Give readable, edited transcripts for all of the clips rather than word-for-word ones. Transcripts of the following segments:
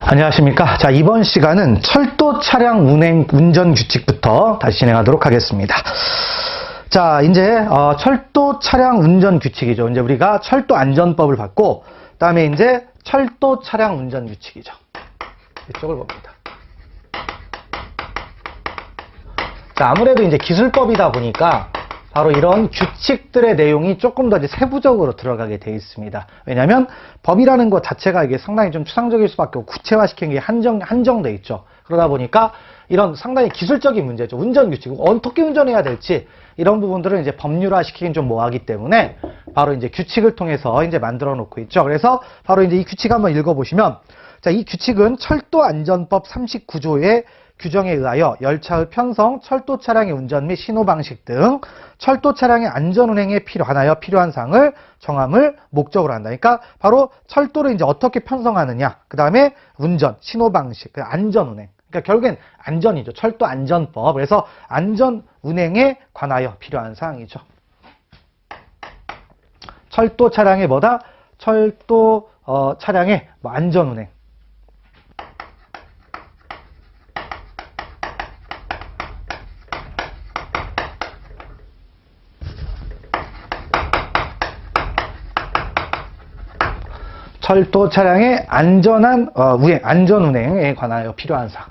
안녕하십니까. 자, 이번 시간은 철도 차량 운전 규칙부터 다시 진행하도록 하겠습니다. 자, 이제 철도 차량 운전 규칙이죠. 이제 우리가 철도 안전법을 받고, 그다음에 이제 철도 차량 운전 규칙이죠. 이쪽을 봅니다. 자, 아무래도 이제 기술법이다 보니까 바로 이런 규칙들의 내용이 조금 더 이제 세부적으로 들어가게 되어 있습니다. 왜냐하면 법이라는 것 자체가 이게 상당히 좀 추상적일 수밖에 없고 구체화시키는 게 한정돼 있죠. 그러다 보니까 이런 상당히 기술적인 문제죠. 운전 규칙, 어떻게 운전해야 될지 이런 부분들은 이제 법률화시키긴 좀 뭐하기 때문에 바로 이제 규칙을 통해서 이제 만들어 놓고 있죠. 그래서 바로 이제 이 규칙 한번 읽어보시면, 자, 이 규칙은 철도안전법 39조의 규정에 의하여 열차의 편성, 철도 차량의 운전 및 신호 방식 등 철도 차량의 안전 운행에 관하여 필요한 사항을 정함을 목적으로 한다. 그러니까 바로 철도를 이제 어떻게 편성하느냐, 그 다음에 운전, 신호 방식, 안전 운행. 그러니까 결국엔 안전이죠. 철도 안전법. 그래서 안전 운행에 관하여 필요한 사항이죠. 철도 차량의 뭐다? 철도 차량의 안전 운행. 철도 차량의 안전한 안전 운행에 관하여 필요한 사항.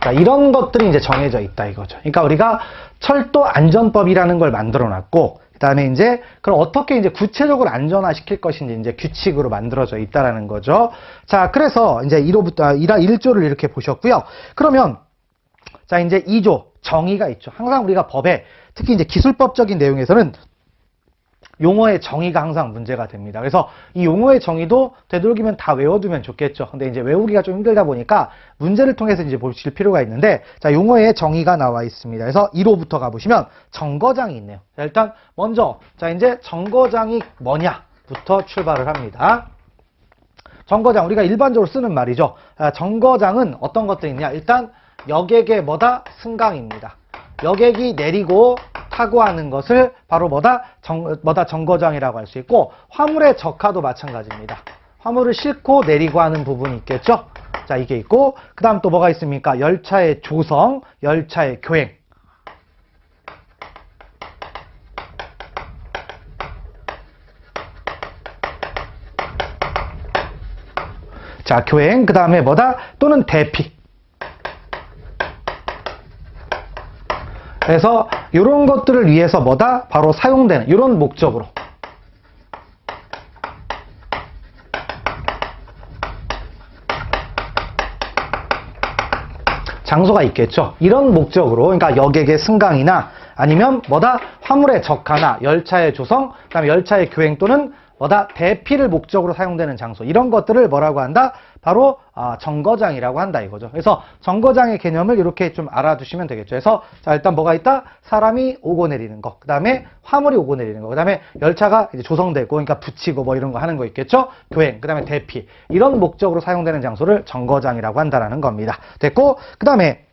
자, 이런 것들이 이제 정해져 있다 이거죠. 그러니까 우리가 철도 안전법이라는 걸 만들어 놨고, 그다음에 이제 그럼 어떻게 이제 구체적으로 안전화 시킬 것인지 이제 규칙으로 만들어져 있다라는 거죠. 자, 그래서 이제 1조를 이렇게 보셨고요. 그러면 자, 이제 2조 정의가 있죠. 항상 우리가 법에 특히 이제 기술법적인 내용에서는 용어의 정의가 항상 문제가 됩니다. 그래서 이 용어의 정의도 되도록이면 다 외워두면 좋겠죠. 근데 이제 외우기가 좀 힘들다 보니까 문제를 통해서 이제 보실 필요가 있는데, 자, 용어의 정의가 나와 있습니다. 그래서 1호부터 가보시면 정거장이 있네요. 자, 일단 먼저 자, 이제 정거장이 뭐냐부터 출발을 합니다. 정거장, 우리가 일반적으로 쓰는 말이죠. 정거장은 어떤 것들이 있냐? 일단 여객의 뭐다? 승강입니다. 여객이 내리고 타고 하는 것을 바로 정거장이라고 할 수 있고, 화물의 적하도 마찬가지입니다. 화물을 싣고 내리고 하는 부분이 있겠죠. 자, 이게 있고, 그 다음 또 뭐가 있습니까? 열차의 조성, 열차의 교행. 자, 교행, 그 다음에 뭐다? 또는 대피. 그래서 이런 것들을 위해서 뭐다? 바로 사용되는 이런 목적으로. 장소가 있겠죠. 이런 목적으로, 그러니까 여객의 승강이나 아니면 뭐다? 화물의 적하나 열차의 조성, 그다음에 열차의 교행 또는 뭐다? 대피를 목적으로 사용되는 장소. 이런 것들을 뭐라고 한다? 바로 정거장이라고 한다 이거죠. 그래서 정거장의 개념을 이렇게 좀 알아두시면 되겠죠. 그래서 자, 일단 뭐가 있다? 사람이 오고 내리는 거, 그 다음에 화물이 오고 내리는 거, 그 다음에 열차가 이제 조성되고, 그러니까 붙이고 뭐 이런 거 하는 거 있겠죠. 교행, 그 다음에 대피, 이런 목적으로 사용되는 장소를 정거장이라고 한다라는 겁니다. 됐고, 그 다음에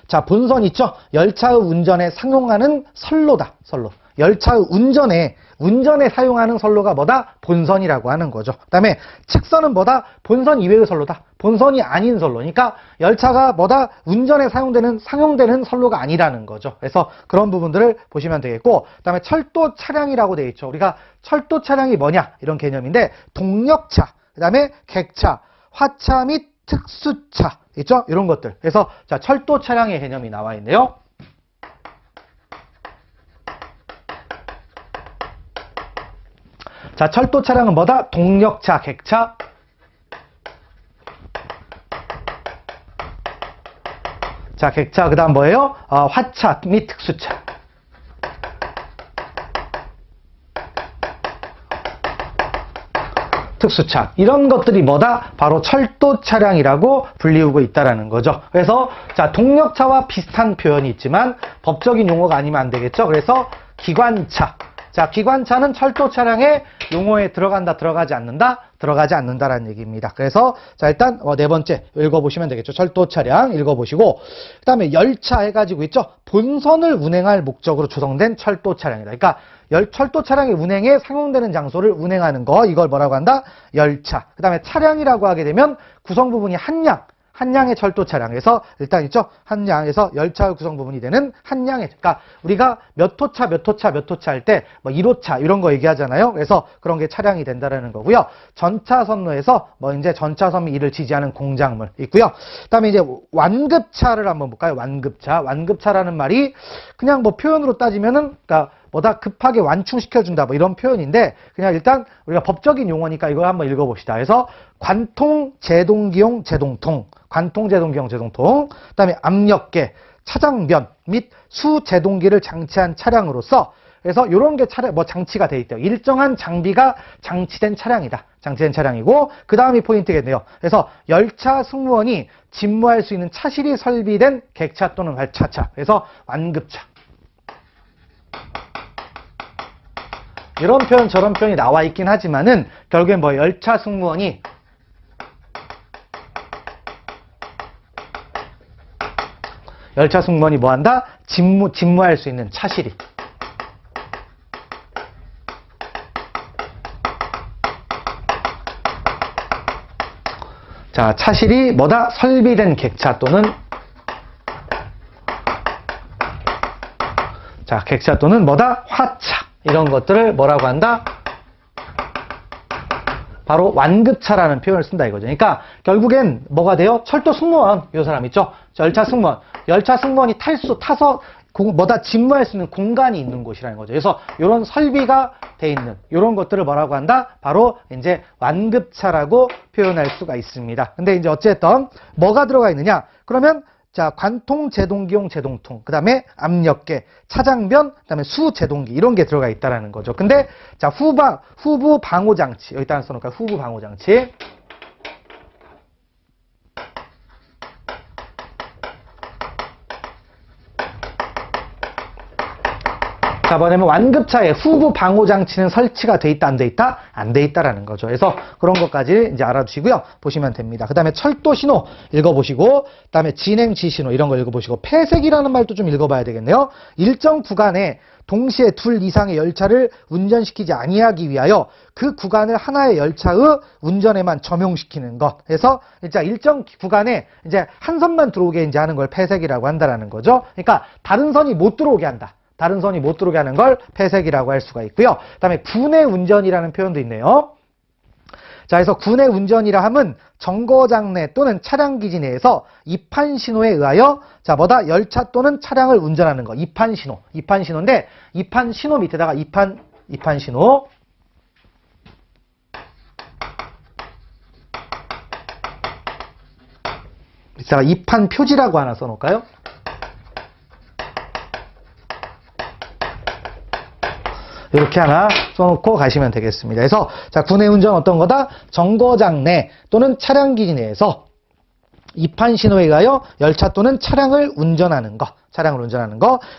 자, 본선 있죠. 열차의 운전에 상용하는 선로다. 선로. 열차의 운전에 사용하는 선로가 뭐다? 본선이라고 하는 거죠. 그 다음에 측선은 뭐다? 본선 이외의 선로다. 본선이 아닌 선로. 그러니까 열차가 뭐다? 운전에 상용되는 선로가 아니라는 거죠. 그래서 그런 부분들을 보시면 되겠고, 그 다음에 철도 차량이라고 되어 있죠. 우리가 철도 차량이 뭐냐? 이런 개념인데, 동력차, 그 다음에 객차, 화차 및 특수차 있죠? 이런 것들. 그래서 자, 철도 차량의 개념이 나와 있네요. 자, 철도 차량은 뭐다? 동력차, 객차. 자, 객차, 그 다음 뭐예요? 화차 및 특수차. 특수차. 이런 것들이 뭐다? 바로 철도 차량이라고 불리우고 있다라는 거죠. 그래서 자, 동력차와 비슷한 표현이 있지만 법적인 용어가 아니면 안 되겠죠. 그래서 기관차. 자, 기관차는 철도 차량의 용어에 들어간다, 들어가지 않는다? 들어가지 않는다라는 얘기입니다. 그래서 자 일단 네 번째 읽어보시면 되겠죠. 철도 차량 읽어보시고 그 다음에 열차 해가지고 있죠. 본선을 운행할 목적으로 조성된 철도 차량이다. 그러니까 철도 차량의 운행에 사용되는 장소를 운행하는 거 이걸 뭐라고 한다? 열차. 그 다음에 차량이라고 하게 되면 구성 부분이 한 량의 철도 차량에서 일단 있죠. 한 량에서 열차 구성 부분이 되는 한 량의, 그러니까 우리가 몇 호차 할 때 뭐 1호차 이런 거 얘기하잖아요. 그래서 그런 게 차량이 된다라는 거고요. 전차 선로에서 뭐 이제 전차 선로 일을 지지하는 공작물 있고요. 그다음에 이제 완급차를 한번 볼까요? 완급차라는 말이 그냥 뭐 표현으로 따지면은 그러니까 뭐다 급하게 완충시켜준다 뭐 이런 표현인데 그냥 일단 우리가 법적인 용어니까 이걸 한번 읽어봅시다. 그래서 관통, 제동기용, 제동통, 그다음에 압력계, 차장변 및 수제동기를 장치한 차량으로서 그래서 이런 게 장치가 돼 있대요. 일정한 장비가 장치된 차량이다. 장치된 차량이고 그 다음이 포인트겠네요. 그래서 열차 승무원이 직무할 수 있는 차실이 설비된 객차 또는 차차. 그래서 완급차. 이런 표현 저런 표현이 나와 있긴 하지만은 결국엔 뭐 열차 승무원이 뭐 한다? 직무할 수 있는 차실이. 자, 차실이 뭐다? 설비된 객차 또는 자, 객차 또는 뭐다? 화차. 이런 것들을 뭐라고 한다? 바로 완급차라는 표현을 쓴다 이거죠. 그러니까 결국엔 뭐가 돼요? 철도 승무원, 이 사람 있죠? 열차 승무원이 타서 직무할 수 있는 공간이 있는 곳이라는 거죠. 그래서 이런 설비가 돼 있는 이런 것들을 뭐라고 한다? 바로 이제 완급차라고 표현할 수가 있습니다. 근데 이제 어쨌든 뭐가 들어가 있느냐? 그러면 자, 관통, 제동기용, 제동통, 그 다음에 압력계, 차장변, 그 다음에 수제동기 이런 게 들어가 있다라는 거죠. 근데 자, 후부 방호장치 여기다 써놓을까요? 후부 방호장치. 자, 뭐냐면 완급차에 후부 방호장치는 설치가 돼 있다, 안 돼 있다? 안 돼 있다라는 거죠. 그래서 그런 것까지 이제 알아두시고요. 보시면 됩니다. 그 다음에 철도 신호 읽어보시고, 그 다음에 진행 지신호 이런 거 읽어보시고, 폐색이라는 말도 좀 읽어봐야 되겠네요. 일정 구간에 동시에 둘 이상의 열차를 운전시키지 아니하기 위하여 그 구간을 하나의 열차의 운전에만 점용시키는 것. 그래서 이제 일정 구간에 이제 한 선만 들어오게 이제 하는 걸 폐색이라고 한다라는 거죠. 그러니까 다른 선이 못 들어오게 한다. 다른 선이 못 들어오게 하는 걸 폐색이라고 할 수가 있고요. 그 다음에 군의 운전이라는 표현도 있네요. 자, 그래서 군의 운전이라 함은 정거장 내 또는 차량 기지 내에서 입판 신호에 의하여 자, 뭐다? 열차 또는 차량을 운전하는 거. 입판 신호인데 입판 신호 밑에다가 입판 신호. 밑에다가 입판 표지라고 하나 써놓을까요? 이렇게 하나 써놓고 가시면 되겠습니다. 그래서 자, 군의 운전 어떤 거다? 정거장 내 또는 차량 기지 내에서 입판 신호에 의하여 열차 또는 차량을 운전하는 거.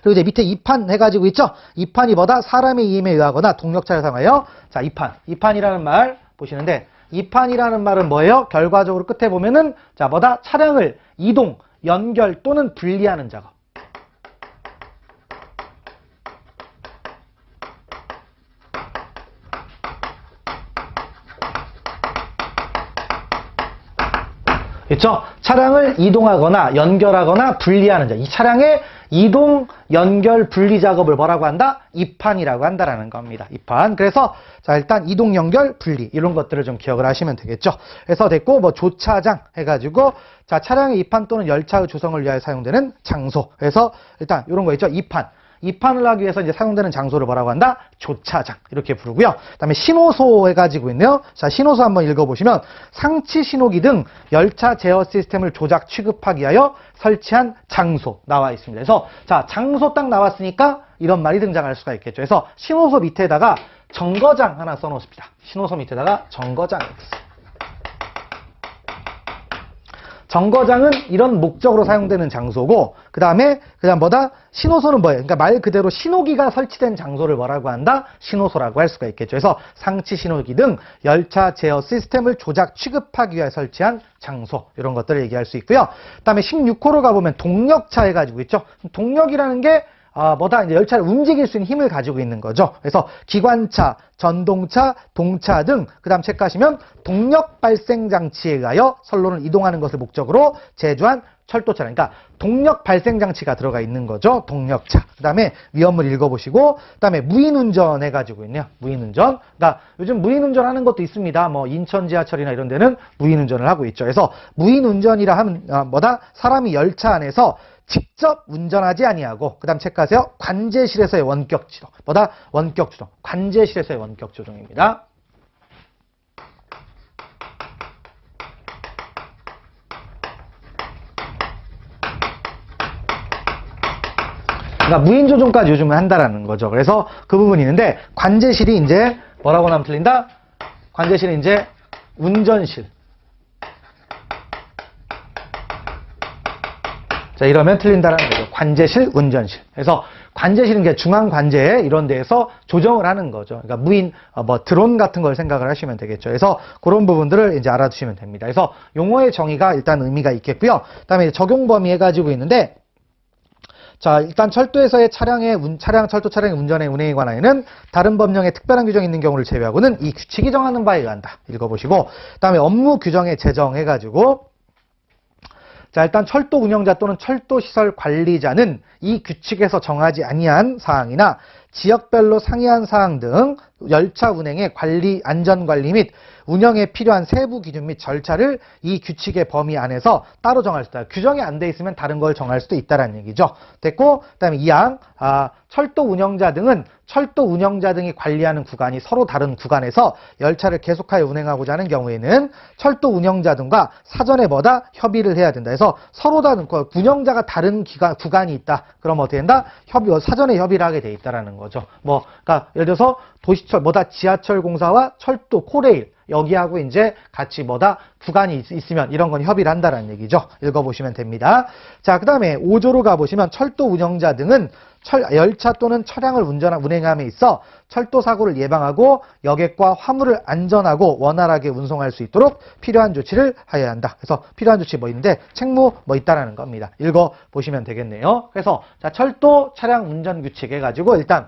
그리고 이제 밑에 입판 해가지고 있죠? 입판이 뭐다? 사람의 이임에 의하거나 동력차를 사용하여 자, 입판이라는 말 보시는데 입판이라는 말은 뭐예요? 결과적으로 끝에 보면은 자, 뭐다? 차량을 이동, 연결 또는 분리하는 작업. 그렇죠? 차량을 이동하거나 연결하거나 분리하는 자. 이 차량의 이동, 연결, 분리 작업을 뭐라고 한다? 입판이라고 한다라는 겁니다. 입판. 그래서 자, 일단 이동, 연결, 분리 이런 것들을 좀 기억을 하시면 되겠죠. 그래서 됐고 뭐 조차장 해가지고 자, 차량의 입판 또는 열차의 조성을 위하여 사용되는 장소. 그래서 일단 이런 거 있죠. 입판을 하기 위해서 이제 사용되는 장소를 뭐라고 한다? 조차장. 이렇게 부르고요. 그 다음에 신호소 해가지고 있네요. 자, 신호소 한번 읽어보시면 상치 신호기 등 열차 제어 시스템을 조작 취급하기 위하여 설치한 장소 나와 있습니다. 그래서 자, 장소 딱 나왔으니까 이런 말이 등장할 수가 있겠죠. 그래서 신호소 밑에다가 정거장 하나 써놓습니다. 신호소 밑에다가 정거장. 정거장은 이런 목적으로 사용되는 장소고, 그다음 뭐다? 신호소는 뭐예요? 그러니까 말 그대로 신호기가 설치된 장소를 뭐라고 한다? 신호소라고 할 수가 있겠죠. 그래서 상치 신호기 등 열차 제어 시스템을 조작 취급하기 위해 설치한 장소, 이런 것들을 얘기할 수 있고요. 그다음에 16호로 가보면 동력차 해가지고 있죠. 동력이라는 게 뭐다? 이제 열차를 움직일 수 있는 힘을 가지고 있는 거죠. 그래서 기관차, 전동차, 동차 등, 그 다음 체크하시면 동력 발생 장치에 의하여 선로를 이동하는 것을 목적으로 제조한 철도차. 그러니까 동력 발생 장치가 들어가 있는 거죠. 동력차. 그 다음에 위험을 읽어보시고, 그 다음에 무인운전 해가지고 있네요. 무인운전. 그러니까 요즘 무인운전 하는 것도 있습니다. 뭐 인천 지하철이나 이런 데는 무인운전을 하고 있죠. 그래서 무인운전이라 하면 뭐다? 사람이 열차 안에서 직접 운전하지 아니하고, 그 다음 체크하세요. 관제실에서의 원격 조종. 뭐다? 원격 조종. 관제실에서의 원격 조종입니다. 그러니까 무인 조종까지 요즘은 한다라는 거죠. 그래서 그 부분이 있는데, 관제실이 이제 뭐라고 하면 틀린다? 관제실은 이제 운전실. 자, 이러면 틀린다라는 거죠. 관제실, 운전실. 그래서 관제실은 이제 중앙 관제 이런 데에서 조정을 하는 거죠. 그러니까 무인 드론 같은 걸 생각을 하시면 되겠죠. 그래서 그런 부분들을 이제 알아두시면 됩니다. 그래서 용어의 정의가 일단 의미가 있겠고요. 그다음에 적용 범위 해가지고 있는데, 자, 일단 철도에서의 철도 차량의 운전의 운행에 관하여는 다른 법령에 특별한 규정이 있는 경우를 제외하고는 이 규칙이 정하는 바에 의한다. 읽어보시고, 그다음에 업무 규정의 제정해가지고, 자, 일단 철도 운영자 또는 철도 시설 관리자는 이 규칙에서 정하지 아니한 사항이나 지역별로 상이한 사항 등 열차 운행의 관리, 안전관리 및 운영에 필요한 세부 기준 및 절차를 이 규칙의 범위 안에서 따로 정할 수 있다. 규정이 안 돼 있으면 다른 걸 정할 수도 있다는 얘기죠. 됐고, 그다음에 2항, 철도 운영자 등이 관리하는 구간이 서로 다른 구간에서 열차를 계속하여 운행하고자 하는 경우에는 철도 운영자 등과 사전에 협의를 해야 된다. 그래서 서로 다른 운영자가 다른 구간이 있다. 그럼 어떻게 된다? 사전에 협의를 하게 돼 있다라는 거죠. 그러니까 예를 들어서 도시철 지하철 공사와 철도 코레일 여기하고 이제 같이 구간이 있으면 이런 건 협의를 한다라는 얘기죠. 읽어보시면 됩니다. 자, 그 다음에 5조로 가보시면 철도 운영자 등은 열차 또는 차량을 운행함에 있어 철도 사고를 예방하고 여객과 화물을 안전하고 원활하게 운송할 수 있도록 필요한 조치를 하여야 한다. 그래서 필요한 조치 있는데 책무 있다라는 겁니다. 읽어보시면 되겠네요. 그래서 자, 철도 차량 운전 규칙 해가지고 일단